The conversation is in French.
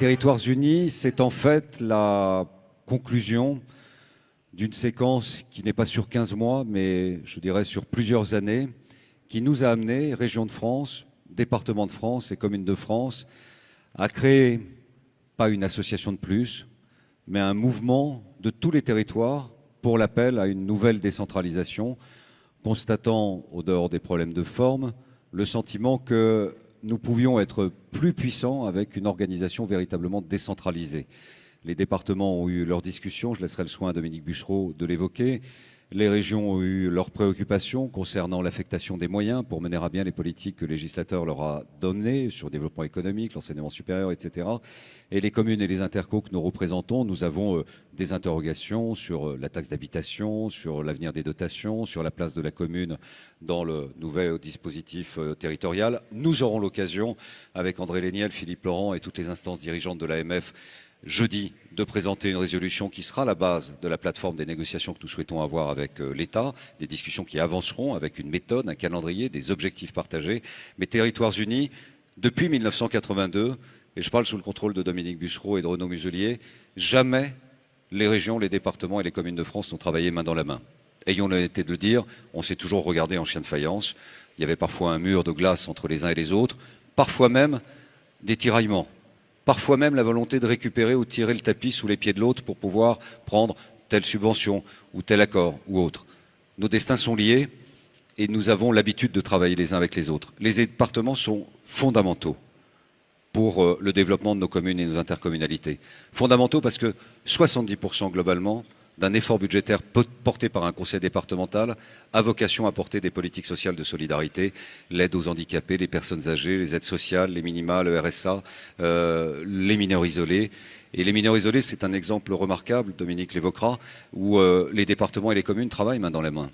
Territoires unis, c'est en fait la conclusion d'une séquence qui n'est pas sur 15 mois, mais je dirais sur plusieurs années, qui nous a amené, région de France, département de France et commune de France, à créer, pas une association de plus, mais un mouvement de tous les territoires pour l'appel à une nouvelle décentralisation, constatant, au dehors des problèmes de forme, le sentiment que nous pouvions être plus puissants avec une organisation véritablement décentralisée. Les départements ont eu leurs discussions, je laisserai le soin à Dominique Bussereau de l'évoquer. Les régions ont eu leurs préoccupations concernant l'affectation des moyens pour mener à bien les politiques que le législateur leur a données sur le développement économique, l'enseignement supérieur, etc. Et les communes et les intercos que nous représentons, nous avons des interrogations sur la taxe d'habitation, sur l'avenir des dotations, sur la place de la commune dans le nouvel dispositif territorial. Nous aurons l'occasion, avec André Léniel, Philippe Laurent et toutes les instances dirigeantes de l'AMF, jeudi, de présenter une résolution qui sera la base de la plateforme des négociations que nous souhaitons avoir avec l'État, des discussions qui avanceront avec une méthode, un calendrier, des objectifs partagés. Mais Territoires unis, depuis 1982, et je parle sous le contrôle de Dominique Bussereau et de Renaud Muselier, jamais les régions, les départements et les communes de France n'ont travaillé main dans la main. Ayons l'honnêteté de le dire, on s'est toujours regardé en chien de faïence. Il y avait parfois un mur de glace entre les uns et les autres, parfois même des tiraillements. Parfois même la volonté de récupérer ou de tirer le tapis sous les pieds de l'autre pour pouvoir prendre telle subvention ou tel accord ou autre. Nos destins sont liés et nous avons l'habitude de travailler les uns avec les autres. Les départements sont fondamentaux pour le développement de nos communes et nos intercommunalités. Fondamentaux parce que 70% globalement d'un effort budgétaire porté par un conseil départemental a vocation à porter des politiques sociales de solidarité, l'aide aux handicapés, les personnes âgées, les aides sociales, les minima, le RSA, les mineurs isolés. Et les mineurs isolés, c'est un exemple remarquable, Dominique l'évoquera, où les départements et les communes travaillent main dans la main.